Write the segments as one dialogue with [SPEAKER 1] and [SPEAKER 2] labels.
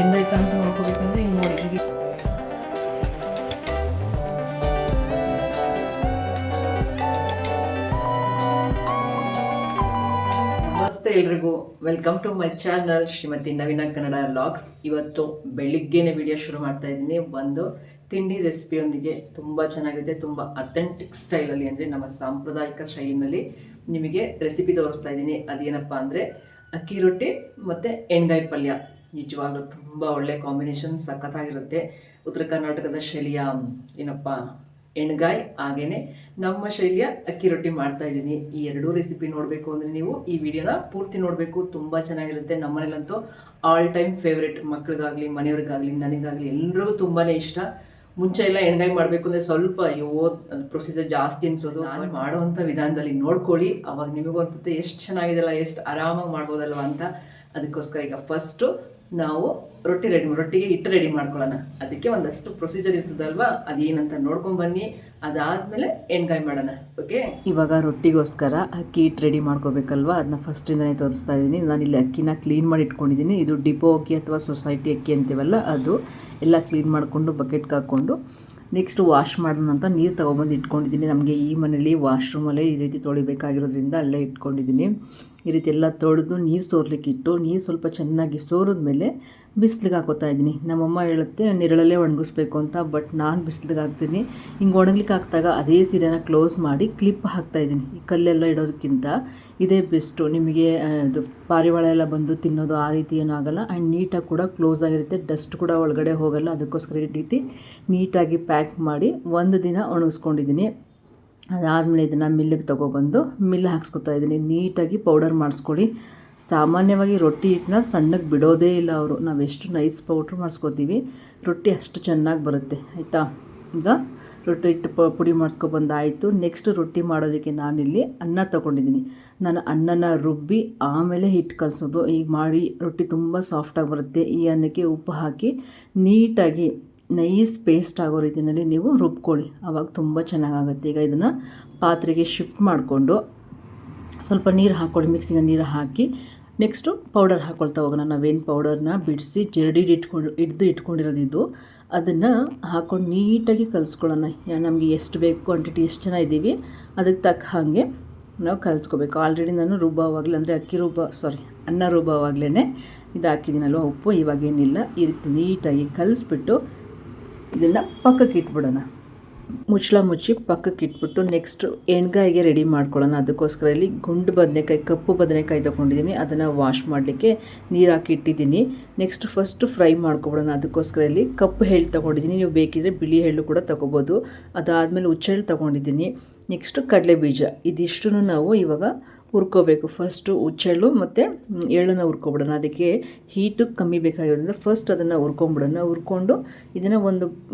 [SPEAKER 1] ಬೆಂದೈತೆ ಅಂತ ನೋಡ್ಕೋಬೇಕಂದ್ರೆ ಹಿಂಗೆ ನೋಡಿ ಹಿಂಗೆ ನಮಸ್ತೆ ಎಲ್ರಿಗೂ, welcome to my channel Shrimati Naveena Kannada vlogs. ಇವತ್ತು ಬೆಳಿಗ್ಗೆನೆ ವಿಡಿಯೋ ಶುರು ಮಾಡ್ತಾ ಇದ್ದೀನಿ. ಒಂದು ತಿಂಡಿ ರೆಸಿಪಿಯೊಂದಿಗೆ ತುಂಬ ಚೆನ್ನಾಗಿದೆ, ತುಂಬ ಅಥೆಂಟಿಕ್ ಸ್ಟೈಲಲ್ಲಿ ಅಂದರೆ ನಮ್ಮ ಸಾಂಪ್ರದಾಯಿಕ ಶೈಲಿನಲ್ಲಿ ನಿಮಗೆ ರೆಸಿಪಿ ತೋರಿಸ್ತಾ ಇದ್ದೀನಿ. ಅದೇನಪ್ಪ ಅಂದರೆ ಅಕ್ಕಿ ರೊಟ್ಟಿ ಮತ್ತು ಎಣ್ಗಾಯಿ ಪಲ್ಯ. ನಿಜವಾಗ್ಲೂ ತುಂಬ ಒಳ್ಳೆ ಕಾಂಬಿನೇಷನ್, ಸಖತ್ತಾಗಿರುತ್ತೆ. ಉತ್ತರ ಕರ್ನಾಟಕದ ಶೈಲಿಯ ಏನಪ್ಪ ಎಣ್ಗಾಯಿ, ಹಾಗೇನೆ ನಮ್ಮ ಶೈಲಿಯ ಅಕ್ಕಿ ರೊಟ್ಟಿ ಮಾಡ್ತಾ ಇದ್ದೀನಿ. ಈ ಎರಡೂ ರೆಸಿಪಿ ನೋಡಬೇಕು ಅಂದರೆ ನೀವು ಈ ವಿಡಿಯೋನ ಪೂರ್ತಿ ನೋಡಬೇಕು, ತುಂಬ ಚೆನ್ನಾಗಿರುತ್ತೆ. ನಮ್ಮನೇಲಂತೂ ಆಲ್ ಟೈಮ್ ಫೇವ್ರೇಟ್, ಮಕ್ಳಿಗಾಗಲಿ ಮನೆಯವ್ರಿಗಾಗಲಿ ನನಗಾಗಲಿ ಎಲ್ರಿಗೂ ತುಂಬಾ ಇಷ್ಟ. ಮುಂಚೆ ಎಲ್ಲ ಎಣ್ಗಾಯಿ ಮಾಡಬೇಕು ಅಂದರೆ ಸ್ವಲ್ಪ ಪ್ರೊಸೀಜರ್ ಜಾಸ್ತಿ ಅನ್ಸೋದು. ನಾನು ಮಾಡೋವಂಥ ವಿಧಾನದಲ್ಲಿ ನೋಡ್ಕೊಳ್ಳಿ, ಅವಾಗ ನಿಮಗೂ ಅನ್ಸುತ್ತೆ ಎಷ್ಟು ಚೆನ್ನಾಗಿದೆಲ್ಲ, ಎಷ್ಟು ಆರಾಮಾಗಿ ಮಾಡ್ಬೋದಲ್ವ ಅಂತ. ಅದಕ್ಕೋಸ್ಕರ ಈಗ ಫಸ್ಟು ನಾವು ರೊಟ್ಟಿಗೆ ಹಿಟ್ಟು ರೆಡಿ ಮಾಡ್ಕೊಳ್ಳೋಣ. ಅದಕ್ಕೆ ಒಂದಷ್ಟು ಪ್ರೊಸೀಜರ್ ಇರ್ತದಲ್ವಾ, ಅದೇನಂತ ನೋಡ್ಕೊಂಡು ಬನ್ನಿ. ಅದಾದಮೇಲೆ ಎಣ್ಗಾಯಿ ಮಾಡೋಣ. ಓಕೆ, ಇವಾಗ ರೊಟ್ಟಿಗೋಸ್ಕರ ಅಕ್ಕಿ ಹಿಟ್ಟು ರೆಡಿ ಮಾಡ್ಕೋಬೇಕಲ್ವ, ಅದನ್ನ ಫಸ್ಟಿಂದನೇ ತೋರಿಸ್ತಾ ಇದ್ದೀನಿ. ನಾನಿಲ್ಲಿ ಅಕ್ಕಿನ ಕ್ಲೀನ್ ಮಾಡಿ ಇಟ್ಕೊಂಡಿದ್ದೀನಿ. ಇದು ಡಿಪೋ ಅಕ್ಕಿ ಅಥವಾ ಸೊಸೈಟಿ ಅಕ್ಕಿ ಅಂತೀವಲ್ಲ, ಅದು ಎಲ್ಲ ಕ್ಲೀನ್ ಮಾಡಿಕೊಂಡು ಬಕೆಟ್ಗೆ ಹಾಕ್ಕೊಂಡು ನೆಕ್ಸ್ಟ್ ವಾಶ್ ಮಾಡೋಣ ಅಂತ ನೀರು ತೊಗೊಬಂದು ಇಟ್ಕೊಂಡಿದ್ದೀನಿ. ನಮಗೆ ಈ ಮನೇಲಿ ವಾಶ್ರೂಮಲ್ಲೇ ಈ ರೀತಿ ತೊಳಿಬೇಕಾಗಿರೋದ್ರಿಂದ ಅಲ್ಲೇ ಇಟ್ಕೊಂಡಿದ್ದೀನಿ. ಈ ರೀತಿ ಎಲ್ಲ ತೊಳೆದು ನೀರು ಸೋರ್ಲಿಕ್ಕೆ ಇಟ್ಟು, ನೀರು ಸ್ವಲ್ಪ ಚೆನ್ನಾಗಿ ಸೋರಿದ್ಮೇಲೆ ಬಿಸಿಲಿಗೆ ಹಾಕೋತಾ ಇದ್ದೀನಿ. ನಮ್ಮಮ್ಮ ಹೇಳುತ್ತೆ ನೆರಳಲ್ಲೇ ಒಣಗಿಸ್ಬೇಕು ಅಂತ, ಬಟ್ ನಾನು ಬಿಸಿಲಿಗೆ ಹಾಕ್ತೀನಿ. ಹಿಂಗೆ ಒಣಗ್ಲಿಕ್ಕೆ ಹಾಕಿದಾಗ ಅದೇ ಸೀರೆನ ಕ್ಲೋಸ್ ಮಾಡಿ ಕ್ಲಿಪ್ ಹಾಕ್ತಾಯಿದ್ದೀನಿ. ಈ ಕಲ್ಲೆಲ್ಲ ಇಡೋದಕ್ಕಿಂತ ಇದೇ ಬೆಸ್ಟು. ನಿಮಗೆ ಇದು ಪಾರಿವಾಳ ಎಲ್ಲ ಬಂದು ತಿನ್ನೋದು ಆ ರೀತಿ ಏನೂ ಆಗೋಲ್ಲ. ಆ್ಯಂಡ್ ನೀಟಾಗಿ ಕೂಡ ಕ್ಲೋಸ್ ಆಗಿರುತ್ತೆ, ಡಸ್ಟ್ ಕೂಡ ಒಳಗಡೆ ಹೋಗೋಲ್ಲ. ಅದಕ್ಕೋಸ್ಕರ ಈ ರೀತಿ ನೀಟಾಗಿ ಪ್ಯಾಕ್ ಮಾಡಿ ಒಂದು ದಿನ ಒಣಗಿಸ್ಕೊಂಡಿದ್ದೀನಿ. ಅದಾದಮೇಲೆ ಇದನ್ನು ಮಿಲ್ಲಿಗೆ ತೊಗೊಬಂದು ಮಿಲ್ ಹಾಕ್ಸ್ಕೊತಾ ಇದ್ದೀನಿ. ನೀಟಾಗಿ ಪೌಡರ್ ಮಾಡಿಸ್ಕೊಳ್ಳಿ. ಸಾಮಾನ್ಯವಾಗಿ ರೊಟ್ಟಿ ಹಿಟ್ಟನ್ನ ಸಣ್ಣಗೆ ಬಿಡೋದೇ ಇಲ್ಲ ಅವರು. ನಾವು ಎಷ್ಟು ನೈಸ್ ಪೌಡ್ರ್ ಮಾಡಿಸ್ಕೋತೀವಿ, ರೊಟ್ಟಿ ಅಷ್ಟು ಚೆನ್ನಾಗಿ ಬರುತ್ತೆ. ಆಯಿತಾ, ಈಗ ರೊಟ್ಟಿ ಹಿಟ್ಟು ಪುಡಿ ಮಾಡಿಸ್ಕೊಬಂದಾಯಿತು. ನೆಕ್ಸ್ಟ್ ರೊಟ್ಟಿ ಮಾಡೋದಕ್ಕೆ ನಾನಿಲ್ಲಿ ಅನ್ನ ತೊಗೊಂಡಿದ್ದೀನಿ. ನಾನು ಅನ್ನನ ರುಬ್ಬಿ ಆಮೇಲೆ ಹಿಟ್ಟು ಕಲಸೋದು. ಈಗ ಮಾಡಿ ರೊಟ್ಟಿ ತುಂಬ ಸಾಫ್ಟಾಗಿ ಬರುತ್ತೆ. ಈ ಅನ್ನಕ್ಕೆ ಉಪ್ಪು ಹಾಕಿ ನೀಟಾಗಿ ನೈಸ್ ಪೇಸ್ಟ್ ಆಗೋ ರೀತಿಯಲ್ಲಿ ನೀವು ರುಬ್ಕೊಳ್ಳಿ, ಆವಾಗ ತುಂಬ ಚೆನ್ನಾಗಾಗುತ್ತೆ. ಈಗ ಇದನ್ನು ಪಾತ್ರೆಗೆ ಶಿಫ್ಟ್ ಮಾಡಿಕೊಂಡು ಸ್ವಲ್ಪ ನೀರು ಹಾಕ್ಕೊಳ್ಳಿ, ಮಿಕ್ಸಿಗೆ ನೀರು ಹಾಕಿ ನೆಕ್ಸ್ಟು ಪೌಡರ್ ಹಾಕ್ಕೊಳ್ತಾ ಹೋಗೋಣ. ನಾವೇನು ಪೌಡರ್ನ ಬಿಡಿಸಿ ಹಿಡಿದು ಇಟ್ಕೊಂಡಿರೋದು ಇದು, ಅದನ್ನು ಹಾಕ್ಕೊಂಡು ನೀಟಾಗಿ ಕಲಿಸ್ಕೊಳ್ಳೋಣ. ನಮಗೆ ಎಷ್ಟು ಬೇಕು ಕ್ವಾಂಟಿಟಿ, ಎಷ್ಟು ಜನ ಇದ್ದೀವಿ ಅದಕ್ಕೆ ತಕ್ಕ ಹಾಗೆ ನಾವು ಕಲಿಸ್ಕೋಬೇಕು. ಆಲ್ರೆಡಿ ನಾನು ರುಬ್ಬೋವಾಗಲೇ ಅಂದರೆ ಅನ್ನ ರುಬ್ಬೋವಾಗಲೇ ಇದು ಹಾಕಿದ್ದೀನಲ್ವ ಉಪ್ಪು, ಇವಾಗೇನಿಲ್ಲ. ಈ ರೀತಿ ನೀಟಾಗಿ ಕಲಿಸ್ಬಿಟ್ಟು ಇದನ್ನು ಪಕ್ಕಕ್ಕೆ ಇಟ್ಬಿಡೋಣ. ಮುಚ್ಚಳ ಮುಚ್ಚಿ ಪಕ್ಕಕ್ಕೆ ಇಟ್ಬಿಟ್ಟು ನೆಕ್ಸ್ಟ್ ಎಣ್ಗಾಯಿಗೆ ರೆಡಿ ಮಾಡ್ಕೊಳ್ಳೋಣ. ಅದಕ್ಕೋಸ್ಕರ ಇಲ್ಲಿ ಗುಂಡು ಬದನೆಕಾಯಿ, ಕಪ್ಪು ಬದನೆಕಾಯಿ ತೊಗೊಂಡಿದ್ದೀನಿ. ಅದನ್ನು ವಾಶ್ ಮಾಡಲಿಕ್ಕೆ ನೀರು ಹಾಕಿ ಇಟ್ಟಿದ್ದೀನಿ. ನೆಕ್ಸ್ಟ್ ಫಸ್ಟು ಫ್ರೈ ಮಾಡ್ಕೊಬಿಡೋಣ. ಅದಕ್ಕೋಸ್ಕರ ಇಲ್ಲಿ ಕಪ್ಪು ಎಳ್ಳು ತೊಗೊಂಡಿದ್ದೀನಿ. ನೀವು ಬೇಕಿದ್ರೆ ಬಿಳಿ ಎಳ್ಳು ಕೂಡ ತೊಗೋಬೋದು. ಅದಾದಮೇಲೆ ಹುಚ್ಚೆಳ್ಳು ತೊಗೊಂಡಿದ್ದೀನಿ. ನೆಕ್ಸ್ಟು ಕಡಲೆ ಬೀಜ. ಇದಿಷ್ಟು ನಾವು ಇವಾಗ ಹುರ್ಕೋಬೇಕು. ಫಸ್ಟು ಹುಚ್ಚೆಳ್ಳು ಮತ್ತು ಎಳ್ಳನ್ನು ಹುರ್ಕೊಬಿಡೋಣ. ಅದಕ್ಕೆ ಹೀಟು ಕಮ್ಮಿ ಬೇಕಾಗಿರೋದ್ರಿಂದ ಫಸ್ಟ್ ಅದನ್ನು ಹುರ್ಕೊಂಬಿಡೋಣ. ಹುರ್ಕೊಂಡು ಇದನ್ನು ಒಂದು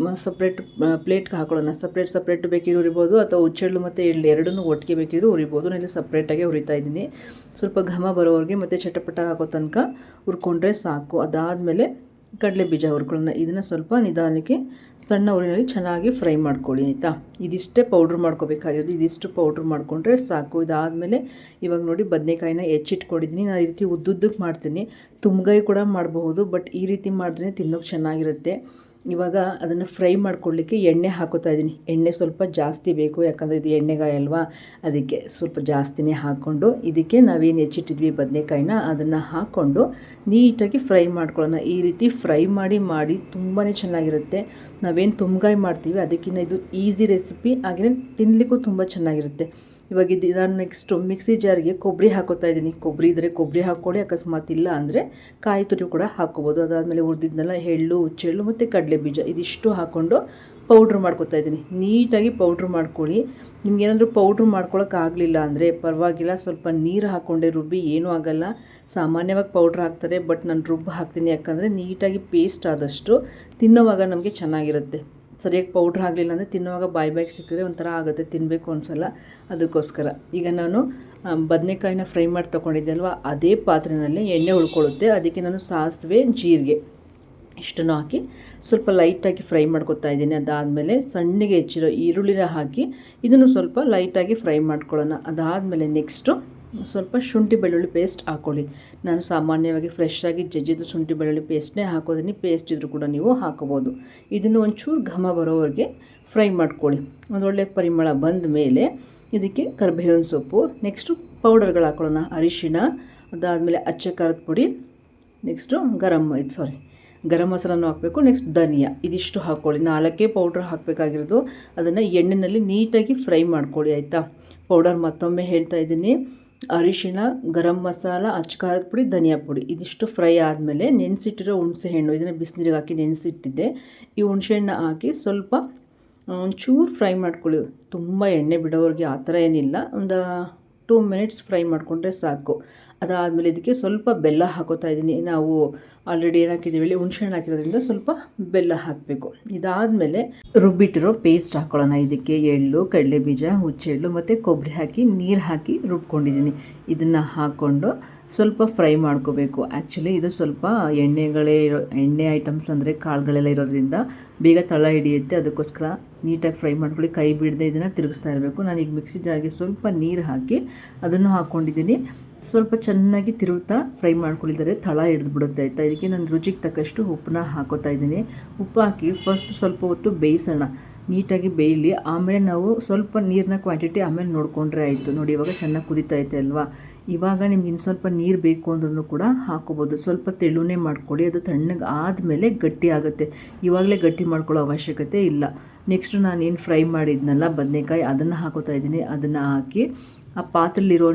[SPEAKER 1] ಸಪ್ರೇಟ್ ಪ್ಲೇಟ್ಗೆ ಹಾಕೊಳ್ಳೋಣ. ಸಪ್ರೇಟ್ ಬೇಕಿರೋ ಉರಿಬೋದು, ಅಥವಾ ಹುಚ್ಚೆಳ್ಳು ಮತ್ತು ಎಳ್ಳು ಎರಡನ್ನೂ ಒಟ್ಟಿಗೆ ಬೇಕಿರೋ ಉರಿಬೋದು. ನಾನು ಸಪ್ರೇಟಾಗೆ ಹುರಿತಾ ಇದ್ದೀನಿ. ಸ್ವಲ್ಪ ಘಮ ಬರೋವರೆಗೆ ಮತ್ತು ಚಟಪಟ ಹಾಕೋ ತನಕ ಹುರ್ಕೊಂಡ್ರೆ ಸಾಕು. ಅದಾದಮೇಲೆ ಕಡಲೆ ಬೀಜ ಹುರ್ಕೊಳ್ಳೋಣ. ಇದನ್ನು ಸ್ವಲ್ಪ ನಿಧಾನಕ್ಕೆ ಸಣ್ಣ ಉರಿನಲ್ಲಿ ಚೆನ್ನಾಗಿ ಫ್ರೈ ಮಾಡ್ಕೊಳ್ಳಿ. ಆಯಿತಾ, ಇದಿಷ್ಟೇ ಪೌಡ್ರ್ ಮಾಡ್ಕೋಬೇಕಾಗಿರೋದು. ಇದಿಷ್ಟು ಪೌಡ್ರ್ ಮಾಡಿಕೊಂಡ್ರೆ ಸಾಕು. ಇದಾದಮೇಲೆ ಇವಾಗ ನೋಡಿ ಬದನೆಕಾಯಿನ ಹೆಚ್ಚಿಟ್ಕೊಂಡಿದ್ದೀನಿ. ನಾನು ಈ ರೀತಿ ಉದ್ದುದ್ದಕ್ಕೆ ಮಾಡ್ತೀನಿ. ತುಂಬ್ಗಾಯಿ ಕೂಡ ಮಾಡಬಹುದು, ಬಟ್ ಈ ರೀತಿ ಮಾಡಿದ್ರೆ ತಿನ್ನೋಕೆ ಚೆನ್ನಾಗಿರುತ್ತೆ. ಇವಾಗ ಅದನ್ನು ಫ್ರೈ ಮಾಡ್ಕೊಳ್ಳಿಕ್ಕೆ ಎಣ್ಣೆ ಹಾಕೋತಾ ಇದ್ದೀನಿ. ಎಣ್ಣೆ ಸ್ವಲ್ಪ ಜಾಸ್ತಿ ಬೇಕು, ಯಾಕಂದರೆ ಇದು ಎಣ್ಣೆಗಾಯಿ ಅಲ್ವಾ, ಅದಕ್ಕೆ ಸ್ವಲ್ಪ ಜಾಸ್ತಿನೇ ಹಾಕ್ಕೊಂಡು ಇದಕ್ಕೆ ನಾವೇನು ಹೆಚ್ಚಿಟ್ಟಿದ್ವಿ ಬದನೆಕಾಯಿನ ಅದನ್ನು ಹಾಕ್ಕೊಂಡು ನೀಟಾಗಿ ಫ್ರೈ ಮಾಡ್ಕೊಳ್ಳೋಣ. ಈ ರೀತಿ ಫ್ರೈ ಮಾಡಿ ತುಂಬಾ ಚೆನ್ನಾಗಿರುತ್ತೆ. ನಾವೇನು ತುಂಬ್ಗಾಯಿ ಮಾಡ್ತೀವಿ ಅದಕ್ಕಿಂತ ಇದು ಈಸಿ ರೆಸಿಪಿ, ಹಾಗೆಯೇ ತಿನ್ನಲಿಕ್ಕೂ ತುಂಬ ಚೆನ್ನಾಗಿರುತ್ತೆ. ಇವಾಗ ನಾನು ನೆಕ್ಸ್ಟು ಮಿಕ್ಸಿ ಜಾರಿಗೆ ಕೊಬ್ಬರಿ ಹಾಕೋತಾ ಇದ್ದೀನಿ. ಕೊಬ್ಬರಿ ಇದ್ದರೆ ಕೊಬ್ಬರಿ ಹಾಕ್ಕೊಳ್ಳಿ, ಅಕಸ್ಮಾತ್ ಇಲ್ಲ ಅಂದರೆ ಕಾಯಿ ತುರಿ ಕೂಡ ಹಾಕ್ಕೋಬೋದು. ಅದಾದಮೇಲೆ ಹುರಿದಿದ್ನೆಲ್ಲ ಎಳ್ಳು, ಹುಚ್ಚೆಳ್ಳು ಮತ್ತು ಕಡಲೆ ಬೀಜ ಇದಿಷ್ಟು ಹಾಕ್ಕೊಂಡು ಪೌಡ್ರ್ ಮಾಡ್ಕೊತಾ ಇದ್ದೀನಿ. ನೀಟಾಗಿ ಪೌಡ್ರ್ ಮಾಡ್ಕೊಳ್ಳಿ. ನಿಮ್ಗೇನಾದರೂ ಪೌಡ್ರ್ ಮಾಡ್ಕೊಳ್ಳೋಕ್ಕಾಗಲಿಲ್ಲ ಅಂದರೆ ಪರವಾಗಿಲ್ಲ, ಸ್ವಲ್ಪ ನೀರು ಹಾಕ್ಕೊಂಡೆ ರುಬ್ಬಿ, ಏನೂ ಆಗೋಲ್ಲ. ಸಾಮಾನ್ಯವಾಗಿ ಪೌಡ್ರ್ ಹಾಕ್ತಾರೆ, ಬಟ್ ನಾನು ರುಬ್ಬಿ ಹಾಕ್ತೀನಿ. ಯಾಕಂದರೆ ನೀಟಾಗಿ ಪೇಸ್ಟ್ ಆದಷ್ಟು ತಿನ್ನೋವಾಗ ನಮಗೆ ಚೆನ್ನಾಗಿರುತ್ತೆ. ಸರಿಯಾಗಿ ಪೌಡ್ರ್ ಆಗಲಿಲ್ಲ ಅಂದರೆ ತಿನ್ನುವಾಗ ಬಾಯಿಗೆ ಸಿಕ್ಕಿದ್ರೆ ಒಂಥರ ಆಗುತ್ತೆ, ತಿನ್ನಬೇಕು ಅನಿಸಲ್ಲ. ಅದಕ್ಕೋಸ್ಕರ ಈಗ ನಾನು ಬದನೆಕಾಯಿನ ಫ್ರೈ ಮಾಡಿ ತೊಗೊಂಡಿದ್ದೆ ಅಲ್ವಾ, ಅದೇ ಪಾತ್ರೆಯಲ್ಲಿ ಎಣ್ಣೆ ಉಳ್ಕೊಳ್ಳುತ್ತೆ. ಅದಕ್ಕೆ ನಾನು ಸಾಸಿವೆ, ಜೀರಿಗೆ ಇಷ್ಟನ್ನು ಹಾಕಿ ಸ್ವಲ್ಪ ಲೈಟಾಗಿ ಫ್ರೈ ಮಾಡ್ಕೊತಾ ಇದ್ದೀನಿ. ಅದಾದಮೇಲೆ ಸಣ್ಣಗೆ ಹೆಚ್ಚಿರೋ ಈರುಳ್ಳಿನ ಹಾಕಿ ಇದನ್ನು ಸ್ವಲ್ಪ ಲೈಟಾಗಿ ಫ್ರೈ ಮಾಡ್ಕೊಳ್ಳೋಣ. ಅದಾದಮೇಲೆ ನೆಕ್ಸ್ಟು ಸ್ವಲ್ಪ ಶುಂಠಿ ಬೆಳ್ಳುಳ್ಳಿ ಪೇಸ್ಟ್ ಹಾಕ್ಕೊಳ್ಳಿ. ನಾನು ಸಾಮಾನ್ಯವಾಗಿ ಫ್ರೆಶ್ ಆಗಿ ಜಜ್ಜಿದ ಶುಂಠಿ ಬೆಳ್ಳುಳ್ಳಿ ಪೇಸ್ಟ್ನೇ ಹಾಕೋದೀನಿ. ಪೇಸ್ಟ್ ಇದ್ರೂ ಕೂಡ ನೀವು ಹಾಕೋಬೋದು. ಇದನ್ನು ಒಂಚೂರು ಘಮ ಬರೋವರೆಗೆ ಫ್ರೈ ಮಾಡ್ಕೊಳ್ಳಿ. ಒಂದೊಳ್ಳೆ ಪರಿಮಳ ಬಂದ ಮೇಲೆ ಇದಕ್ಕೆ ಕರಿಬೇವಿನ ಸೊಪ್ಪು, ನೆಕ್ಸ್ಟು ಪೌಡರ್ಗಳು ಹಾಕೊಳ್ಳೋಣ. ಅರಿಶಿಣ, ಅದಾದಮೇಲೆ ಅಚ್ಚ ಖಾರದ ಪುಡಿ, ನೆಕ್ಸ್ಟು ಗರಂ ಮಸಾಲನೂ ಹಾಕಬೇಕು. ನೆಕ್ಸ್ಟ್ ಧನಿಯಾ, ಇದಿಷ್ಟು ಹಾಕ್ಕೊಳ್ಳಿ. 4 ಪೌಡ್ರ್ ಹಾಕಬೇಕಾಗಿರೋದು. ಅದನ್ನು ಎಣ್ಣೆಯಲ್ಲಿ ನೀಟಾಗಿ ಫ್ರೈ ಮಾಡ್ಕೊಳ್ಳಿ, ಆಯಿತಾ. ಪೌಡರ್ ಮತ್ತೊಮ್ಮೆ ಹೇಳ್ತಾ ಇದ್ದೀನಿ. ಅರಿಶಿಣ, ಗರಂ ಮಸಾಲ, ಅಚ್ಚ ಖಾರದ ಪುಡಿ, ಧನಿಯಾ ಪುಡಿ, ಇದಿಷ್ಟು ಫ್ರೈ ಆದಮೇಲೆ ನೆನೆಸಿಟ್ಟಿರೋ ಹುಣಸೆ ಹಣ್ಣು, ಇದನ್ನು ಬಿಸಿನೀರಿಗೆ ಹಾಕಿ ನೆನೆಸಿಟ್ಟಿದ್ದೆ. ಈ ಹುಣಸೆ ಹಣ್ಣು ಹಾಕಿ ಸ್ವಲ್ಪ ಒಂಚೂರು ಫ್ರೈ ಮಾಡ್ಕೊಳ್ಳಿ. ತುಂಬ ಎಣ್ಣೆ ಬಿಡೋರಿಗೆ ಆ ಥರ ಏನಿಲ್ಲ, ಒಂದು 2 ಮಿನಿಟ್ಸ್ ಫ್ರೈ ಮಾಡಿಕೊಂಡ್ರೆ ಸಾಕು. ಅದಾದಮೇಲೆ ಇದಕ್ಕೆ ಸ್ವಲ್ಪ ಬೆಲ್ಲ ಹಾಕೋತಾ ಇದ್ದೀನಿ. ನಾವು ಆಲ್ರೆಡಿ ಏನು ಹಾಕಿದ್ದೀವಿ, ಹುಣಸೆ ಹಣ್ಣು ಹಾಕಿರೋದ್ರಿಂದ ಸ್ವಲ್ಪ ಬೆಲ್ಲ ಹಾಕಬೇಕು. ಇದಾದಮೇಲೆ ರುಬ್ಬಿಟ್ಟಿರೋ ಪೇಸ್ಟ್ ಹಾಕ್ಕೊಳ್ಳೋಣ. ಇದಕ್ಕೆ ಎಳ್ಳು, ಕಡಲೆಬೀಜ, ಹುಚ್ಚೆಳ್ಳು ಮತ್ತು ಕೊಬ್ಬರಿ ಹಾಕಿ ನೀರು ಹಾಕಿ ರುಬ್ಕೊಂಡಿದ್ದೀನಿ. ಇದನ್ನು ಹಾಕ್ಕೊಂಡು ಸ್ವಲ್ಪ ಫ್ರೈ ಮಾಡ್ಕೋಬೇಕು. ಆ್ಯಕ್ಚುಲಿ ಇದು ಸ್ವಲ್ಪ ಎಣ್ಣೆ ಐಟಮ್ಸ್ ಅಂದರೆ ಕಾಳುಗಳೆಲ್ಲ ಇರೋದ್ರಿಂದ ಬೇಗ ತಳ ಹಿಡಿಯುತ್ತೆ. ಅದಕ್ಕೋಸ್ಕರ ನೀಟಾಗಿ ಫ್ರೈ ಮಾಡ್ಕೊಳ್ಳಿ. ಕೈ ಬಿಡದೆ ಇದನ್ನು ತಿರುಗಿಸ್ತಾ ಇರಬೇಕು. ನಾನೀಗ ಮಿಕ್ಸಿ ಜಾರ್ಗೆ ಸ್ವಲ್ಪ ನೀರು ಹಾಕಿ ಅದನ್ನು ಹಾಕ್ಕೊಂಡಿದ್ದೀನಿ. ಸ್ವಲ್ಪ ಚೆನ್ನಾಗಿ ತಿರುಗ್ತಾ ಫ್ರೈ ಮಾಡ್ಕೊಳ್ಳಿದ್ದಾರೆ, ತಳ ಹಿಡಿದ್ಬಿಡುತ್ತೆ, ಆಯಿತಾ. ಇದಕ್ಕೆ ನಾನು ರುಚಿಗೆ ತಕ್ಕಷ್ಟು ಉಪ್ಪನ್ನ ಹಾಕೋತಾ ಇದ್ದೀನಿ. ಉಪ್ಪು ಹಾಕಿ ಫಸ್ಟ್ ಸ್ವಲ್ಪ ಹೊತ್ತು ಬೇಯಿಸೋಣ. ನೀಟಾಗಿ ಬೇಯಲಿ, ಆಮೇಲೆ ನಾವು ಸ್ವಲ್ಪ ನೀರಿನ ಕ್ವಾಂಟಿಟಿ ಆಮೇಲೆ ನೋಡಿಕೊಂಡ್ರೆ ಆಯಿತು. ನೋಡಿ, ಇವಾಗ ಚೆನ್ನಾಗಿ ಕುದೀತಾ ಐತೆ ಅಲ್ವಾ. ಇವಾಗ ನಿಮ್ಗೆ ಇನ್ನು ಸ್ವಲ್ಪ ನೀರು ಬೇಕು ಅಂದ್ರೂ ಕೂಡ ಹಾಕೋಬೋದು. ಸ್ವಲ್ಪ ತೆಳುನೇ ಮಾಡ್ಕೊಳ್ಳಿ. ಅದು ತಣ್ಣಗೆ ಆದಮೇಲೆ ಗಟ್ಟಿ ಆಗುತ್ತೆ. ಇವಾಗಲೇ ಗಟ್ಟಿ ಮಾಡ್ಕೊಳ್ಳೋ ಅವಶ್ಯಕತೆ ಇಲ್ಲ. ನೆಕ್ಸ್ಟು ನಾನೇನು ಫ್ರೈ ಮಾಡಿದ್ನಲ್ಲ ಬದನೆಕಾಯಿ, ಅದನ್ನು ಹಾಕೋತಾ ಇದ್ದೀನಿ. ಅದನ್ನು ಹಾಕಿ ಆ ಪಾತ್ರೆಲಿರೋ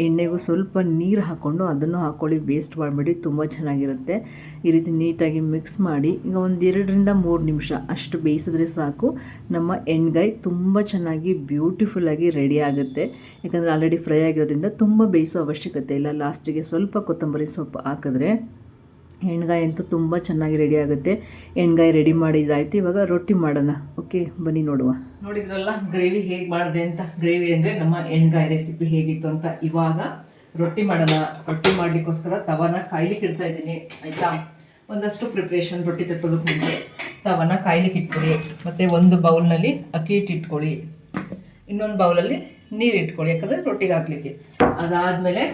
[SPEAKER 1] ಎಣ್ಣೆಗೂ ಸ್ವಲ್ಪ ನೀರು ಹಾಕ್ಕೊಂಡು ಅದನ್ನು ಹಾಕ್ಕೊಳ್ಳಿ. ವೇಸ್ಟ್ ಮಾಡಬೇಡಿ, ತುಂಬ ಚೆನ್ನಾಗಿರುತ್ತೆ. ಈ ರೀತಿ ನೀಟಾಗಿ ಮಿಕ್ಸ್ ಮಾಡಿ ಈಗ ಒಂದು 2ರಿಂದ 3 ನಿಮಿಷ ಅಷ್ಟು ಬೇಯಿಸಿದ್ರೆ ಸಾಕು. ನಮ್ಮ ಎಣ್ಗಾಯಿ ತುಂಬ ಚೆನ್ನಾಗಿ ಬ್ಯೂಟಿಫುಲ್ಲಾಗಿ ರೆಡಿ ಆಗುತ್ತೆ. ಯಾಕಂದರೆ ಆಲ್ರೆಡಿ ಫ್ರೈ ಆಗಿರೋದ್ರಿಂದ ತುಂಬ ಬೇಯಿಸೋ ಅವಶ್ಯಕತೆ ಇಲ್ಲ. ಲಾಸ್ಟಿಗೆ ಸ್ವಲ್ಪ ಕೊತ್ತಂಬರಿ ಸೊಪ್ಪು ಹಾಕಿದ್ರೆ ಎಣ್ಗಾಯಿ ಅಂತೂ ತುಂಬ ಚೆನ್ನಾಗಿ ರೆಡಿ ಆಗುತ್ತೆ. ಎಣ್ಗಾಯಿ ರೆಡಿ ಮಾಡಿದ್ದಾಯಿತು. ಇವಾಗ ರೊಟ್ಟಿ ಮಾಡೋಣ. ಓಕೆ, ಬನ್ನಿ ನೋಡುವ. ನೋಡಿದ್ರಲ್ಲ ಗ್ರೇವಿ ಹೇಗೆ ಮಾಡಿದೆ ಅಂತ. ಗ್ರೇವಿ ಅಂದರೆ ನಮ್ಮ ಎಣ್ಗಾಯಿ ರೆಸಿಪಿ ಹೇಗಿತ್ತು ಅಂತ. ಇವಾಗ ರೊಟ್ಟಿ ಮಾಡೋಣ. ರೊಟ್ಟಿ ಮಾಡಲಿಕ್ಕೋಸ್ಕರ ತವನ ಕಾಯ್ಲಿಕ್ಕೆ ಇಡ್ತಾ ಇದ್ದೀನಿ, ಆಯಿತಾ. ಒಂದಷ್ಟು ಪ್ರಿಪ್ರೇಷನ್ ರೊಟ್ಟಿ ತಟ್ಟೋದಕ್ಕೆ ಮುಂಚೆ ತವನ ಕಾಯ್ಲಿಕ್ಕೆ ಇಟ್ಕೊಳ್ಳಿ. ಮತ್ತು ಒಂದು ಬೌಲ್ನಲ್ಲಿ ಅಕ್ಕಿ ಹಿಟ್ಟು ಇಟ್ಕೊಳ್ಳಿ, ಇನ್ನೊಂದು ಬೌಲಲ್ಲಿ ನೀರು ಇಟ್ಕೊಳ್ಳಿ, ಯಾಕಂದರೆ ರೊಟ್ಟಿಗೆ ಹಾಕಲಿಕ್ಕೆ. ಅದಾದಮೇಲೆ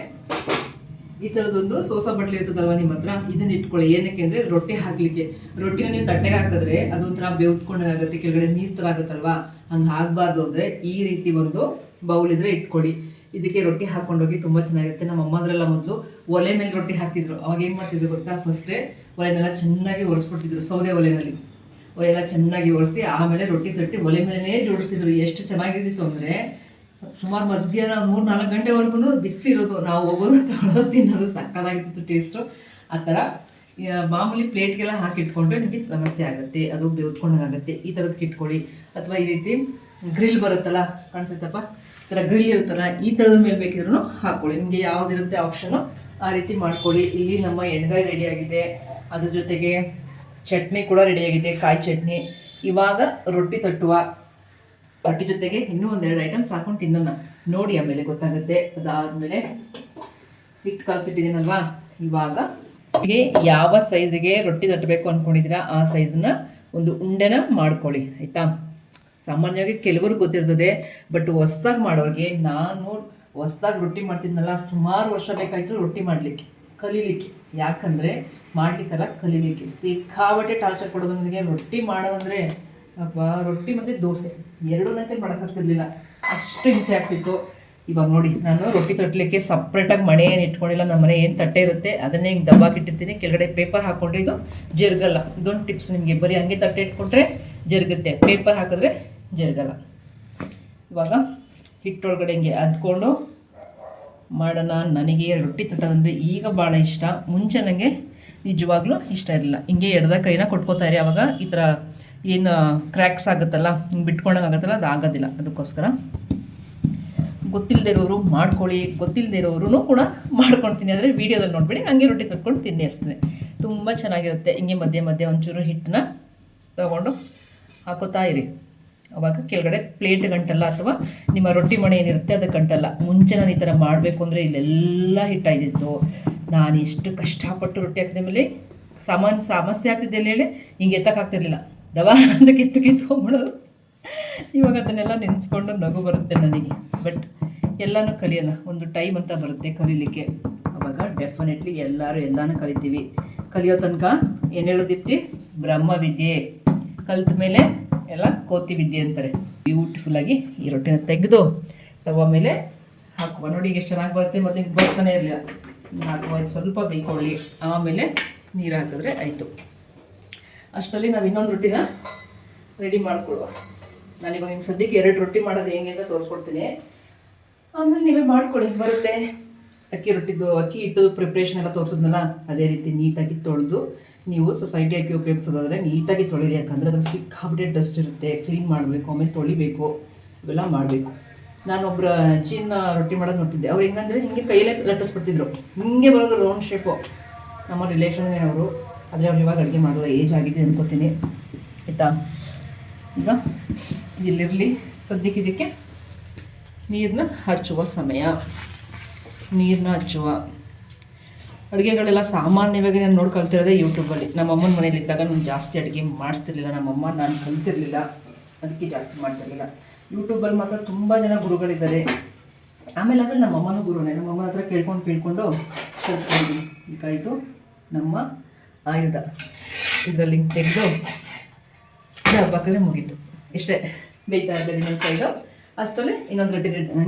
[SPEAKER 1] ಈ ಥರದೊಂದು ಸೋಸಾ ಬಟ್ಲಿ ಇರ್ತದಲ್ವ ನಿಮ್ಮ ಹತ್ರ, ಇದನ್ನ ಇಟ್ಕೊಳ್ಳಿ. ಏನಕ್ಕೆ ಅಂದರೆ ರೊಟ್ಟಿ ಹಾಕಲಿಕ್ಕೆ. ರೊಟ್ಟಿನ ನೀವು ತಟ್ಟೆಗೆ ಹಾಕಿದ್ರೆ ಅದೊಂಥರ ಬೆವ್ತ್ಕೊಂಡಾಗುತ್ತೆ, ಕೆಳಗಡೆ ನೀರು ಥರ ಆಗುತ್ತಲ್ವಾ. ಹಂಗೆ ಆಗಬಾರ್ದು ಅಂದರೆ ಈ ರೀತಿ ಒಂದು ಬೌಲ್ ಇದ್ರೆ ಇಟ್ಕೊಳ್ಳಿ. ಇದಕ್ಕೆ ರೊಟ್ಟಿ ಹಾಕ್ಕೊಂಡೋಗಿ ತುಂಬ ಚೆನ್ನಾಗಿರುತ್ತೆ. ನಮ್ಮ ಅಮ್ಮದ್ರೆಲ್ಲ ಮೊದಲು ಒಲೆ ಮೇಲೆ ರೊಟ್ಟಿ ಹಾಕ್ತಿದ್ರು. ಅವಾಗ ಏನು ಮಾಡ್ತಿದ್ರು ಗೊತ್ತಾ, ಫಸ್ಟೇ ಒಲೆನೆಲ್ಲ ಚೆನ್ನಾಗಿ ಒರೆಸ್ಬಿಡ್ತಿದ್ರು. ಸೌದೆ ಒಲೆಯಲ್ಲಿ ಒಲೆಲ್ಲ ಚೆನ್ನಾಗಿ ಒರೆಸಿ ಆಮೇಲೆ ರೊಟ್ಟಿ ತಟ್ಟಿ ಒಲೆ ಮೇಲೇ ಜೋಡಿಸ್ತಿದ್ರು. ಎಷ್ಟು ಚೆನ್ನಾಗಿರ್ತಿತ್ತು ಅಂದರೆ ಸುಮಾರು ಮಧ್ಯಾಹ್ನ 3-4 ಗಂಟೆವರೆಗೂ ಬಿಸಿ ಇರೋದು. ನಾವು ಹೋಗೋದು ತೊಗೊಳೋದು ತಿನ್ನೋದು ಸಕ್ಕತ್ತಾಗಿತ್ತು ಟೇಸ್ಟು. ಆ ಥರ ಮಾಮೂಲಿ ಪ್ಲೇಟ್ಗೆಲ್ಲ ಹಾಕಿಟ್ಕೊಂಡ್ರೆ ನಿಮಗೆ ಸಮಸ್ಯೆ ಆಗುತ್ತೆ, ಅದು ಬೆವ್ತ್ಕೊಂಡಾಗುತ್ತೆ. ಈ ಥರದ್ದು ಇಟ್ಕೊಳ್ಳಿ. ಅಥವಾ ಈ ರೀತಿ ಗ್ರಿಲ್ ಬರುತ್ತಲ್ಲ, ಕಾಣಿಸುತ್ತಪ್ಪ, ಈ ಥರ ಗ್ರಿಲ್ ಇರುತ್ತಲ್ಲ, ಈ ಥರದ ಮೇಲೆ ಬೇಕಿದ್ರೂ ಹಾಕ್ಕೊಳ್ಳಿ. ನಿಮಗೆ ಯಾವುದಿರುತ್ತೆ ಆಪ್ಷನು ಆ ರೀತಿ ಮಾಡ್ಕೊಳ್ಳಿ. ಇಲ್ಲಿ ನಮ್ಮ ಎಣ್ಗಾಯಿ ರೆಡಿಯಾಗಿದೆ, ಅದ್ರ ಜೊತೆಗೆ ಚಟ್ನಿ ಕೂಡ ರೆಡಿಯಾಗಿದೆ, ಕಾಯಿ ಚಟ್ನಿ. ಇವಾಗ ರೊಟ್ಟಿ ತಟ್ಟುವ. ರೊಟ್ಟಿ ಜೊತೆಗೆ ಇನ್ನೂ 1-2 ಐಟಮ್ಸ್ ಹಾಕೊಂಡು ತಿನ್ನೋಣ, ನೋಡಿ ಆಮೇಲೆ ಗೊತ್ತಾಗುತ್ತೆ. ಅದಾದಮೇಲೆ ಹಿಟ್ಟು ಕಲಸಿಟ್ಟಿದ್ದೀನಲ್ವಾ, ಇವಾಗ ಹೀಗೆ ಯಾವ ಸೈಜಿಗೆ ರೊಟ್ಟಿ ತಟ್ಟಬೇಕು ಅಂದ್ಕೊಂಡಿದ್ದೀರಾ ಆ ಸೈಜನ್ನ ಒಂದು ಉಂಡೆನ ಮಾಡ್ಕೊಳ್ಳಿ, ಆಯಿತಾ. ಸಾಮಾನ್ಯವಾಗಿ ಕೆಲವ್ರಿಗೆ ಗೊತ್ತಿರ್ತದೆ, ಬಟ್ ಹೊಸ್ದಾಗಿ ಮಾಡೋರಿಗೆ, ನಾನು ಹೊಸ್ದಾಗಿ ರೊಟ್ಟಿ ಮಾಡ್ತಿದ್ನಲ್ಲ, ಸುಮಾರು ವರ್ಷ ಬೇಕಾಯಿತು ರೊಟ್ಟಿ ಮಾಡಲಿಕ್ಕೆ, ಕಲೀಲಿಕ್ಕೆ. ಯಾಕಂದರೆ ಮಾಡಲಿಕ್ಕಲ್ಲ, ಕಲೀಲಿಕ್ಕೆ. ಸಿಕ್ಕಾಬಟ್ಟೆ ಟಾರ್ಚರ್ ಕೊಡೋದು ನನಗೆ. ರೊಟ್ಟಿ ಮಾಡೋದಂದರೆ ರೊಟ್ಟಿ ಮತ್ತು ದೋಸೆ ಎರಡನ್ನಂತೆ ಮಾಡೋಕ್ಕಾಗ್ತಿರ್ಲಿಲ್ಲ, ಅಷ್ಟು ಹಿಂಸೆ ಆಗ್ತಿತ್ತು. ಇವಾಗ ನೋಡಿ, ನಾನು ರೊಟ್ಟಿ ತಟ್ಟಲಿಕ್ಕೆ ಸಪ್ರೇಟಾಗಿ ಮಣೆ ಏನು ಇಟ್ಕೊಂಡಿಲ್ಲ. ನಮ್ಮ ಮನೆ ಏನು ತಟ್ಟೆ ಇರುತ್ತೆ ಅದನ್ನೇ ಹಿಂಗೆ ದಬ್ಬಾಕಿಟ್ಟಿರ್ತೀನಿ. ಕೆಳಗಡೆ ಪೇಪರ್ ಹಾಕ್ಕೊಂಡ್ರೆ ಇದು ಜರುಗಲ್ಲ. ಇದೊಂದು ಟಿಪ್ಸ್ ನಿಮಗೆ. ಬರೀ ಹಂಗೆ ತಟ್ಟೆ ಇಟ್ಕೊಂಡ್ರೆ ಜರುಗುತ್ತೆ, ಪೇಪರ್ ಹಾಕಿದ್ರೆ ಜರುಗಲ್ಲ. ಇವಾಗ ಹಿಟ್ಟೊಳಗಡೆ ಹಿಂಗೆ ಅದ್ಕೊಂಡು ಮಾಡೋಣ. ನನಗೆ ರೊಟ್ಟಿ ತಟ್ಟೋದಂದರೆ ಈಗ ಭಾಳ ಇಷ್ಟ. ಮುಂಚೆ ನನಗೆ ನಿಜವಾಗ್ಲೂ ಇಷ್ಟ ಇರಲಿಲ್ಲ. ಹಿಂಗೆ ಎಡ್ದ ಕೈನ ಕೊಟ್ಕೋತಾ ಇರಿ, ಆವಾಗ ಈ ಥರ ಏನು ಕ್ರ್ಯಾಕ್ಸ್ ಆಗುತ್ತಲ್ಲ, ಹಿಂಗೆ ಬಿಟ್ಕೊಂಡಂಗೆ ಆಗುತ್ತಲ್ಲ, ಅದು ಆಗೋದಿಲ್ಲ. ಅದಕ್ಕೋಸ್ಕರ ಗೊತ್ತಿಲ್ಲದೆ ಇರೋರು ಮಾಡ್ಕೊಳ್ಳಿ, ಗೊತ್ತಿಲ್ಲದೆ ಇರೋರು ಕೂಡ ಮಾಡ್ಕೊಳ್ತೀನಿ. ಆದರೆ ವೀಡಿಯೋದಲ್ಲಿ ನೋಡಿಬಿಡಿ, ಹಂಗೆ ರೊಟ್ಟಿ ತಟ್ಕೊಂಡು ತಿನ್ನಿ ಅಷ್ಟೇ. ತುಂಬ ಚೆನ್ನಾಗಿರುತ್ತೆ. ಹಿಂಗೆ ಮಧ್ಯೆ ಮಧ್ಯೆ ಒಂಚೂರು ಹಿಟ್ಟನ್ನ ತಗೊಂಡು ಹಾಕೋತಾ ಇರಿ. ಅವಾಗ ಕೆಳಗಡೆ ಪ್ಲೇಟ್ ಗಂಟಲ್ಲ, ಅಥವಾ ನಿಮ್ಮ ರೊಟ್ಟಿ ಮಣೆ ಏನಿರುತ್ತೆ ಅದಕ್ಕೆ ಗಂಟಲ್ಲ. ಮುಂಚೆ ನಾನು ಈ ಥರ ಮಾಡಬೇಕು ಅಂದರೆ ಇಲ್ಲೆಲ್ಲ ಹಿಟ್ಟಾಯ್ತಿತ್ತು. ನಾನು ಎಷ್ಟು ಕಷ್ಟಪಟ್ಟು ರೊಟ್ಟಿ ಹಾಕಿದ ಮೇಲೆ ಸಮಸ್ಯೆ ಆಗ್ತಿದ್ದೆ ಹೇಳಿ, ಹಿಂಗೆ ಎತ್ತಕ್ಕಾಗ್ತಿರ್ಲಿಲ್ಲ, ದವಾ ಅಂತ ಕಿತ್ತು ಹೋಗ್ಬಿಡೋದು. ಇವಾಗ ಅದನ್ನೆಲ್ಲ ನೆನೆಸ್ಕೊಂಡು ನಗು ಬರುತ್ತೆ ನನಗೆ. ಬಟ್ ಎಲ್ಲನೂ ಕಲಿಯೋಣ, ಒಂದು ಟೈಮ್ ಅಂತ ಬರುತ್ತೆ ಕಲೀಲಿಕ್ಕೆ. ಅವಾಗ ಡೆಫಿನೆಟ್ಲಿ ಎಲ್ಲನೂ ಕಲಿತೀವಿ. ಕಲಿಯೋ ತನಕ ಏನು ಹೇಳೋ ದೀಪ್ತಿ, ಬ್ರಹ್ಮವಿದ್ಯೆ ಕಲಿತ ಮೇಲೆ ಎಲ್ಲ ಕೋತಿ ವಿದ್ಯೆ ಅಂತಾರೆ. ಬ್ಯೂಟಿಫುಲ್ಲಾಗಿ ಈ ರೊಟ್ಟಿನ ತೆಗೆದು ತವ ಮೇಲೆ ಹಾಕುವ. ನೋಡಿ ಈಗ ಎಷ್ಟು ಚೆನ್ನಾಗಿ ಬರುತ್ತೆ, ಮೊದಲಿಗೆ ಬರ್ತಾನೆ ಇರಲಿಲ್ಲ. ಹಾಕುವ, ಸ್ವಲ್ಪ ಬೇಯ್ಕೊಳ್ಳಿ, ಆಮೇಲೆ ನೀರು ಹಾಕಿದ್ರೆ ಆಯಿತು. ಅಷ್ಟರಲ್ಲಿ ನಾವು ಇನ್ನೊಂದು ರೊಟ್ಟಿನ ರೆಡಿ ಮಾಡ್ಕೊಳ್ಳುವ. ನಾನಿವಾಗ ನಿಮ್ಗೆ ಸದ್ಯಕ್ಕೆ 2 ರೊಟ್ಟಿ ಮಾಡೋದು ಹೆಂಗೆ ಅಂತ ತೋರಿಸ್ಕೊಡ್ತೀನಿ, ಆಮೇಲೆ ನೀವೇ ಮಾಡ್ಕೊಳ್ಳಿ, ಬರುತ್ತೆ. ಅಕ್ಕಿ ಹಿಟ್ಟು ಪ್ರಿಪ್ರೇಷನ್ ಎಲ್ಲ ತೋರಿಸಿದ್ನಲ್ಲ, ಅದೇ ರೀತಿ ನೀಟಾಗಿ ತೊಳೆದು ನೀವು ಸೊಸೈಟಿ ಅಕ್ಕಿ ಉಪಯೋಗಿಸೋದಾದರೆ ನೀಟಾಗಿ ತೊಳಿರಿ. ಯಾಕಂದರೆ ಅದ್ರಲ್ಲಿ ಸಿಕ್ಕಾಬಿಟ್ಟೆ ಡಸ್ಟ್ ಇರುತ್ತೆ, ಕ್ಲೀನ್ ಮಾಡಬೇಕು, ಆಮೇಲೆ ತೊಳಿಬೇಕು, ಇವೆಲ್ಲ ಮಾಡಬೇಕು. ನಾನೊಬ್ಬರ ಅಜ್ಜಿನ ರೊಟ್ಟಿ ಮಾಡೋದು ನೋಡ್ತಿದ್ದೆ. ಅವ್ರು ಹೆಂಗಂದರೆ ಹಿಂಗೆ ಕೈಯಲ್ಲೇ ಲಟ್ಟಿಸ್ಬಿಡ್ತಿದ್ರು, ಹಿಂಗೆ ಬರೋದು ರೌಂಡ್ ಶೇಪು. ನಮ್ಮ ರಿಲೇಷನ್ನೇ ಅವರು, ಆದರೆ ಅವ್ರು ಇವಾಗ ಅಡುಗೆ ಮಾಡೋ ಏಜ್ ಆಗಿದೆ ಅನ್ಕೋತೀನಿ, ಆಯಿತಾ. ಈಗ ಇಲ್ಲಿರಲಿ, ಸದ್ಯಕ್ಕೆ ಇದಕ್ಕೆ ನೀರನ್ನ ಹಚ್ಚುವ ಸಮಯ. ನೀರನ್ನ ಹಚ್ಚುವ ಅಡುಗೆಗಳೆಲ್ಲ ಸಾಮಾನ್ಯವಾಗಿ ನಾನು ನೋಡಿ ಕಲ್ತಿರೋದೇ ಯೂಟ್ಯೂಬಲ್ಲಿ. ನಮ್ಮ ಅಮ್ಮನ ಮನೇಲಿದ್ದಾಗ ನಾನು ಜಾಸ್ತಿ ಅಡುಗೆ ಮಾಡಿಸ್ತಿರ್ಲಿಲ್ಲ. ನಮ್ಮಮ್ಮ ನಾನು ಕಲ್ತಿರ್ಲಿಲ್ಲ, ಅದಕ್ಕೆ ಜಾಸ್ತಿ ಮಾಡ್ತಿರ್ಲಿಲ್ಲ. ಯೂಟ್ಯೂಬಲ್ಲಿ ಮಾತ್ರ ತುಂಬ ಜನ ಗುರುಗಳಿದ್ದಾರೆ. ಆಮೇಲೆ ನಮ್ಮ ಅಮ್ಮನೂ ಗುರುನೇ. ನಮ್ಮ ಅಮ್ಮನ ಹತ್ರ ಕೇಳ್ಕೊಂಡು ಕಲ್ತ್ಕೊಂಡಿದ್ದೀನಿ. ಈಗ ಇದು ನಮ್ಮ ಆಯುಧ, ಇದರಲ್ಲಿ ತೆಗೆದು ಹಬ್ಬಕ್ಕಲ್ಲೇ ಮುಗೀತು. ಇಷ್ಟೇ, ಬೇಯ್ತಾ ಇರ್ತದೆ ಇನ್ನೊಂದು ಸೈಡು. ಅಷ್ಟರಲ್ಲಿ ಇನ್ನೊಂದು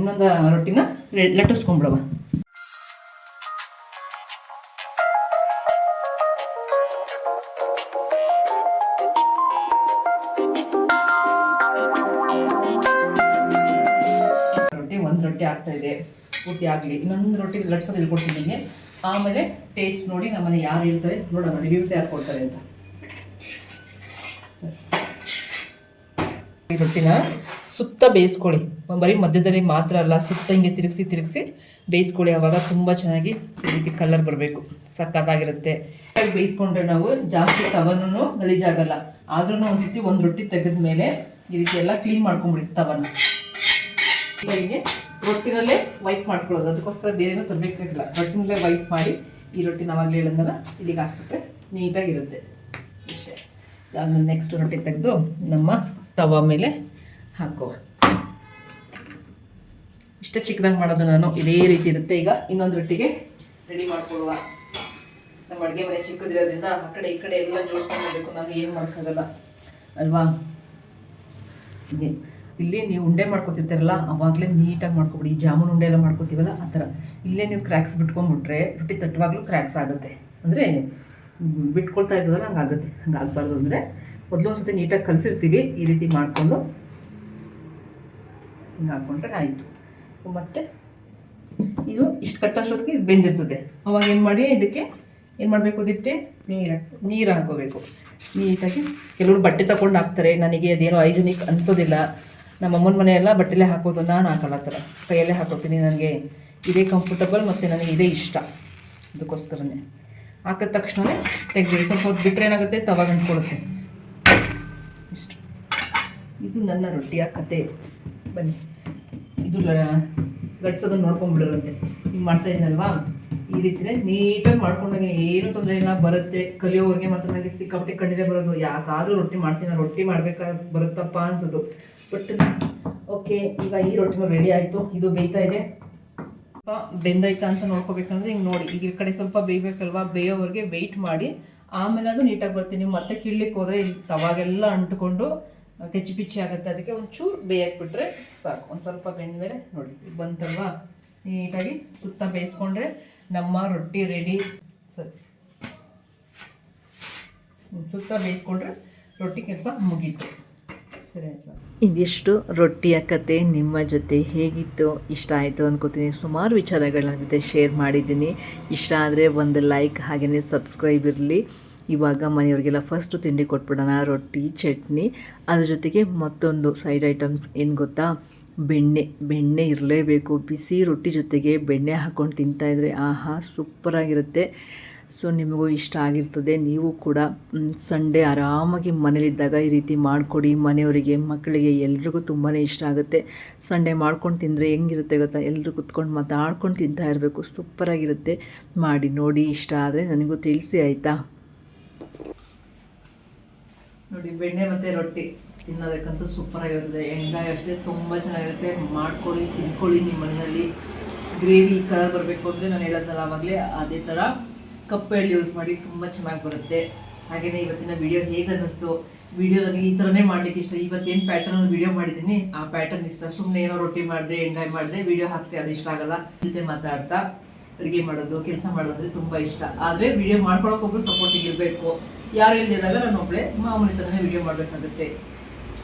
[SPEAKER 1] ರೊಟ್ಟಿನ ಲಟ್ಟಿಸ್ಕೊಂಬಿಡವ. ಒಂದು ರೊಟ್ಟಿ ಆಗ್ತಾ ಇದೆ, ಪೂರ್ತಿ ಆಗಲಿ. ಇನ್ನೊಂದು ರೊಟ್ಟಿ ಲಟ್ಸೋದು ಹೇಳ್ಕೊಡ್ತೀನಿ. ಆಮೇಲೆ ಟೇಸ್ಟ್ ನೋಡಿ ನಮ್ಮನೆ ಯಾರು ಹೇಳ್ತಾರೆ ನೋಡೋಣ, ರಿವ್ಯೂಸ್ ಯಾರು ಕೊಡ್ತಾರೆ ಅಂತ. ಈ ರೊಟ್ಟಿನ ಸುತ್ತ ಬೇಯಿಸ್ಕೊಳ್ಳಿ, ಬರೀ ಮಧ್ಯದಲ್ಲಿ ಮಾತ್ರ ಅಲ್ಲ, ಸುತ್ತ ಹಿಂಗೆ ತಿರುಗಿಸಿ ಬೇಯಿಸ್ಕೊಳ್ಳಿ. ಆವಾಗ ತುಂಬ ಚೆನ್ನಾಗಿ ಈ ರೀತಿ ಕಲರ್ ಬರಬೇಕು, ಸಕ್ಕತ್ತಾಗಿರುತ್ತೆ. ಬೇಯಿಸ್ಕೊಂಡ್ರೆ ನಾವು ಜಾಸ್ತಿ ತವನೂ ಗಲೀಜಾಗಲ್ಲ. ಆದ್ರೂ ಒಂದ್ಸತಿ ಒಂದು ರೊಟ್ಟಿ ತೆಗೆದ ಮೇಲೆ ಈ ರೀತಿ ಎಲ್ಲ ಕ್ಲೀನ್ ಮಾಡ್ಕೊಂಬಿಡಿ ತವನ. ಹೀಗೆ ರೊಟ್ಟಿನಲ್ಲೇ ವೈಪ್ ಮಾಡ್ಕೊಳ್ಳೋದು, ಅದಕ್ಕೋಸ್ಕರ ಬೇರೆನೂ ತರಬೇಕಾಗಿಲ್ಲ. ರೊಟ್ಟಿನಲ್ಲೇ ವೈಪ್ ಮಾಡಿ ಈ ರೊಟ್ಟಿ ನಾವಾಗಲೇ ಹೇಳಿದ್ನಲ್ಲ ಇಲ್ಲಿಗೆ ಹಾಕ್ಬಿಟ್ರೆ ನೀಟಾಗಿರುತ್ತೆ. ಇಷ್ಟೇ. ಆಮೇಲೆ ನೆಕ್ಸ್ಟ್ ರೊಟ್ಟಿ ತೆಗೆದು ನಮ್ಮ ತವ ಮೇಲೆ ಹಾಕುವ. ಇಷ್ಟೇ ಚಿಕ್ಕದಾಗಿ ಮಾಡೋದು ನಾನು, ಇದೇ ರೀತಿ ಇರುತ್ತೆ. ಈಗ ಇನ್ನೊಂದು ರೊಟ್ಟಿಗೆ ರೆಡಿ ಮಾಡ್ಕೊಳ್ಳುವ. ನಮ್ಮ ಅಡುಗೆ ಮನೆ ಚಿಕ್ಕದಿರೋದ್ರಿಂದ ಆ ಕಡೆ ಈ ಕಡೆ ಎಲ್ಲ ಜೋಡಿಸ್ಕೊಂಡ್ಬೇಕು, ನಾನು ಏನು ಮಾಡೋಕ್ಕಾಗಲ್ಲ ಅಲ್ವಾ. ಇಲ್ಲಿ ನೀವು ಉಂಡೆ ಮಾಡ್ಕೊತಿರ್ತಾರಲ್ಲ, ಅವಾಗಲೇ ನೀಟಾಗಿ ಮಾಡ್ಕೊಬಿಡಿ. ಈ ಜಾಮೂನು ಉಂಡೆ ಎಲ್ಲ ಮಾಡ್ಕೊತೀವಲ್ಲ ಆ ಥರ. ಇಲ್ಲೇ ನೀವು ಕ್ರ್ಯಾಕ್ಸ್ ಬಿಟ್ಕೊಂಡ್ಬಿಟ್ರೆ ರೊಟ್ಟಿ ತಟ್ಟುವಾಗಲೂ ಕ್ರ್ಯಾಕ್ಸ್ ಆಗುತ್ತೆ. ಅಂದರೆ ಬಿಟ್ಕೊಳ್ತಾ ಇರ್ತದಲ್ಲ, ಹಂಗಾಗುತ್ತೆ. ಹಂಗಾಗಬಾರ್ದು ಅಂದರೆ ಮೊದಲೊಂದು ಸತಿ ನೀಟಾಗಿ ಕಲಿಸಿರ್ತೀವಿ, ಈ ರೀತಿ ಮಾಡಿಕೊಂಡು ಹಿಂಗೆ ಹಾಕ್ಕೊಂಡ್ರೆ ಆಯಿತು. ಮತ್ತು ಇದು ಇಷ್ಟು ಕಟ್ಟೋಷ್ಟೊತ್ತಿಗೆ ಇದು ಬೆಂದಿರ್ತದೆ. ಅವಾಗ ಏನು ಮಾಡಿ, ಇದಕ್ಕೆ ಏನು ಮಾಡಬೇಕು, ದಿಟ್ಟೆ ನೀರು ಹಾಕೋಬೇಕು ನೀಟಾಗಿ. ಕೆಲವರು ಬಟ್ಟೆ ತಗೊಂಡು ಹಾಕ್ತಾರೆ, ನನಗೆ ಅದೇನೋ ಹೈಜಿನಿಕ್ ಅನಿಸೋದಿಲ್ಲ. ನಮ್ಮ ಅಮ್ಮನ ಮನೆಯೆಲ್ಲ ಬಟ್ಟೆಲೇ ಹಾಕೋದು, ನಾನು ಹಾಕಲ್ಲ ಆ ಥರ, ಕೈಯಲ್ಲೇ ಹಾಕೋತೀನಿ. ನನಗೆ ಇದೇ ಕಂಫರ್ಟಬಲ್ ಮತ್ತು ನನಗೆ ಇದೇ ಇಷ್ಟ, ಅದಕ್ಕೋಸ್ಕರನೇ. ಹಾಕಿದ ತಕ್ಷಣವೇ ತೆಗೆದು ಸ್ವಲ್ಪ ಹೊತ್ತು ಬಿಟ್ಟರೆ ಏನಾಗುತ್ತೆ, ತವಾಗ ಅಂಟ್ಕೊಳ್ಳುತ್ತೆ. ಇಷ್ಟು. ಇದು ನನ್ನ ರೊಟ್ಟಿಯ ಕತೆ. ಬನ್ನಿ, ಇದು ಗಡ್ಸೋದನ್ನು ನೋಡ್ಕೊಂಡ್ಬಿಡೋರಂತೆ. ಹಿಂಗೆ ಮಾಡ್ತಾಯಿದ್ದೀನಲ್ವಾ, ಈ ರೀತಿಯೇ ನೀಟಾಗಿ ಮಾಡ್ಕೊಂಡಾಗ ಏನೂ ತೊಂದರೆ ಇಲ್ಲ, ಬರುತ್ತೆ. ಕಲಿಯೋವ್ರಿಗೆ ಮಾತ್ರ ನನಗೆ ಸಿಕ್ಕಾಪಟ್ಟೆ ಕಣ್ಣಿಗೆ ಬರೋದು, ಯಾಕಾದರೂ ರೊಟ್ಟಿ ಮಾಡ್ತೀನಿ, ರೊಟ್ಟಿ ಮಾಡ್ಬೇಕಾದ್ರೆ ಬರುತ್ತಪ್ಪ ಅನ್ಸೋದು. ಬಟ್ ಓಕೆ, ಈಗ ಈ ರೊಟ್ಟಿನೂ ರೆಡಿ ಆಯಿತು. ಇದು ಬೇಯ್ತಾ ಇದೆ. ಬೆಂದೈತಾ ಅಂತ ನೋಡ್ಕೋಬೇಕಂದ್ರೆ ಹಿಂಗೆ ನೋಡಿ, ಈಗ ಈ ಕಡೆ ಸ್ವಲ್ಪ ಬೇಯಬೇಕಲ್ವಾ, ಬೇಯೋವರೆಗೆ ವೆಯ್ಟ್ ಮಾಡಿ ಆಮೇಲೆ ಅದು ನೀಟಾಗಿ ಬರ್ತೀನಿ. ನೀವು ಮತ್ತೆ ಕೀಳ್ಲಿಕ್ಕೆ ಹೋದರೆ ಇಲ್ಲಿ ತವಾಗೆಲ್ಲ ಅಂಟ್ಕೊಂಡು ಕೆಚ್ಚಿ ಪಿಚ್ಚಿ ಆಗುತ್ತೆ. ಅದಕ್ಕೆ ಒಂಚೂರು ಬೇಯಕ್ಬಿಟ್ರೆ ಸಾಕು. ಒಂದು ಸ್ವಲ್ಪ ಬೆಂದಮೇಲೆ ನೋಡಿ ಬಂತಲ್ವಾ, ನೀಟಾಗಿ ಸುತ್ತ ಬೇಯಿಸ್ಕೊಂಡ್ರೆ ನಮ್ಮ ರೊಟ್ಟಿ ರೆಡಿ. ಸರಿ, ಸುತ್ತ ಬೇಯಿಸ್ಕೊಂಡ್ರೆ ರೊಟ್ಟಿ ಕೆಲಸ ಮುಗೀತು. ಸರಿ ಸರ್, ಇದಿಷ್ಟು ರೊಟ್ಟಿಯ ಕತೆ ನಿಮ್ಮ ಜೊತೆ ಹೇಗಿತ್ತು, ಇಷ್ಟ ಆಯಿತು ಅನ್ಕೋತೀನಿ. ಸುಮಾರು ವಿಚಾರಗಳನ್ನ ಜೊತೆ ಶೇರ್ ಮಾಡಿದ್ದೀನಿ. ಇಷ್ಟ ಆದರೆ ಒಂದು ಲೈಕ್, ಹಾಗೆಯೇ ಸಬ್ಸ್ಕ್ರೈಬ್ ಇರಲಿ. ಇವಾಗ ಮನೆಯವ್ರಿಗೆಲ್ಲ ಫಸ್ಟು ತಿಂಡಿ ಕೊಟ್ಬಿಡೋಣ. ರೊಟ್ಟಿ, ಚಟ್ನಿ, ಅದ್ರ ಜೊತೆಗೆ ಮತ್ತೊಂದು ಸೈಡ್ ಐಟಮ್ಸ್ ಏನು ಗೊತ್ತಾ, ಬೆಣ್ಣೆ ಇರಲೇಬೇಕು. ಬಿಸಿ ರೊಟ್ಟಿ ಜೊತೆಗೆ ಬೆಣ್ಣೆ ಹಾಕ್ಕೊಂಡು ತಿಂತಾಯಿದ್ರೆ ಆಹಾ ಸೂಪರಾಗಿರುತ್ತೆ. ಸೊ ನಿಮಗೂ ಇಷ್ಟ ಆಗಿರ್ತದೆ. ನೀವು ಕೂಡ ಸಂಡೇ ಆರಾಮಾಗಿ ಮನೇಲಿದ್ದಾಗ ಈ ರೀತಿ ಮಾಡಿಕೊಡಿ. ಮನೆಯವರಿಗೆ, ಮಕ್ಕಳಿಗೆ, ಎಲ್ರಿಗೂ ತುಂಬಾ ಇಷ್ಟ ಆಗುತ್ತೆ. ಸಂಡೇ ಮಾಡ್ಕೊಂಡು ತಿಂದರೆ ಹೆಂಗಿರುತ್ತೆ ಗೊತ್ತಾ, ಎಲ್ಲರೂ ಕುತ್ಕೊಂಡು ಮಾತಾಡ್ಕೊಂಡು ತಿಂತಾ ಇರಬೇಕು. ಸೂಪರಾಗಿರುತ್ತೆ. ಮಾಡಿ ನೋಡಿ, ಇಷ್ಟ ಆದರೆ ನನಗೂ ತಿಳಿಸಿ ಆಯಿತಾ. ನೋಡಿ, ಬೆಣ್ಣೆ ಮತ್ತು ರೊಟ್ಟಿ ತಿನ್ನೋದಕ್ಕಂತೂ ಸೂಪರಾಗಿರ್ತದೆ. ಎಣ್ಗಾಯಿ ಅಷ್ಟೇ ತುಂಬ ಚೆನ್ನಾಗಿರುತ್ತೆ. ಮಾಡ್ಕೊಳ್ಳಿ, ತಿನ್ಕೊಳ್ಳಿ. ನಿಮ್ಮ ಮನೆಯಲ್ಲಿ ಗ್ರೇವಿ ಈ ಕಲರ್ ಬರಬೇಕು ಅಂದರೆ ನಾನು ಹೇಳೋದ್ನಲ್ಲ ಆವಾಗಲೇ ಅದೇ ಥರ ಕಪ್ಪು ಎಳ್ಳು ಯೂಸ್ ಮಾಡಿ, ತುಂಬ ಚೆನ್ನಾಗಿ ಬರುತ್ತೆ. ಹಾಗೆಯೇ ಇವತ್ತಿನ ವಿಡಿಯೋ ಹೇಗೆ ಅನ್ನಿಸ್ತು? ವಿಡಿಯೋ ನನಗೆ ಈ ಥರನೇ ಮಾಡಲಿಕ್ಕೆ ಇಷ್ಟ. ಇವತ್ತೇನು ಪ್ಯಾಟರ್ನಲ್ಲಿ ವಿಡಿಯೋ ಮಾಡಿದ್ದೀನಿ ಆ ಪ್ಯಾಟರ್ನ್ ಇಷ್ಟ. ಸುಮ್ಮನೆ ಏನೋ ರೊಟ್ಟಿ ಮಾಡಿದೆ, ಎಣ್ಗಾಯಿ ಮಾಡಿದೆ, ವಿಡಿಯೋ ಹಾಕ್ತೆ, ಅದು ಇಷ್ಟ ಆಗಲ್ಲ. ಜೊತೆ ಮಾತಾಡ್ತಾ ಅಡುಗೆ ಮಾಡೋದು, ಕೆಲಸ ಮಾಡೋದ್ರೆ ತುಂಬ ಇಷ್ಟ. ಆದರೆ ವಿಡಿಯೋ ಮಾಡ್ಕೊಳಕ್ಕೊಬ್ರು ಸಪೋರ್ಟಿಗೆ ಇರಬೇಕು. ಯಾರು ಇಲ್ದಿದ್ದಾಗ ನಾನು ಒಬ್ಬಳೆ ಮಾಮೂಲಿ ಥರನೇ ವಿಡಿಯೋ ಮಾಡಬೇಕಾಗುತ್ತೆ.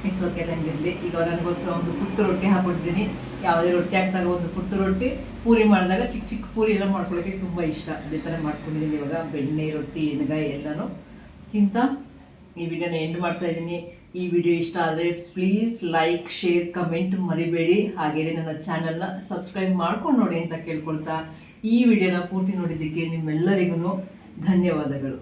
[SPEAKER 1] ಇಟ್ಸ್ ಓಕೆ, ನಂಗಿರಲಿ. ಈಗ ನನಗೋಸ್ಕರ ಒಂದು ಪುಟ್ಟು ರೊಟ್ಟಿ ಹಾಕ್ಕೊಟ್ಟಿದ್ದೀನಿ. ಯಾವುದೇ ರೊಟ್ಟಿ ಹಾಕಿದಾಗ ಒಂದು ಪುಟ್ಟು ರೊಟ್ಟಿ, ಪೂರಿ ಮಾಡಿದಾಗ ಚಿಕ್ಕ ಚಿಕ್ಕ ಪೂರಿ ಎಲ್ಲ ಮಾಡ್ಕೊಳ್ಳೋಕ್ಕೆ ತುಂಬ ಇಷ್ಟ. ಅದೇ ಥರ ಮಾಡ್ಕೊಂಡಿದ್ದೀನಿ. ಇವಾಗ ಬೆಣ್ಣೆ ರೊಟ್ಟಿ, ಎಣ್ಗಾಯಿ ಎಲ್ಲನೂ ತಿಂತ ಈ ವಿಡಿಯೋನ ಎಂಡ್ ಮಾಡ್ತಾ ಇದ್ದೀನಿ. ಈ ವಿಡಿಯೋ ಇಷ್ಟ ಆದರೆ ಪ್ಲೀಸ್ ಲೈಕ್, ಶೇರ್, ಕಮೆಂಟ್ ಮರಿಬೇಡಿ. ಹಾಗೆಯೇ ನನ್ನ ಚಾನಲ್ನ ಸಬ್ಸ್ಕ್ರೈಬ್ ಮಾಡ್ಕೊಂಡು ನೋಡಿ ಅಂತ ಕೇಳ್ಕೊಳ್ತಾ ಈ ವಿಡಿಯೋನ ಪೂರ್ತಿ ನೋಡಿದ್ದಕ್ಕೆ ನಿಮ್ಮೆಲ್ಲರಿಗೂ ಧನ್ಯವಾದಗಳು.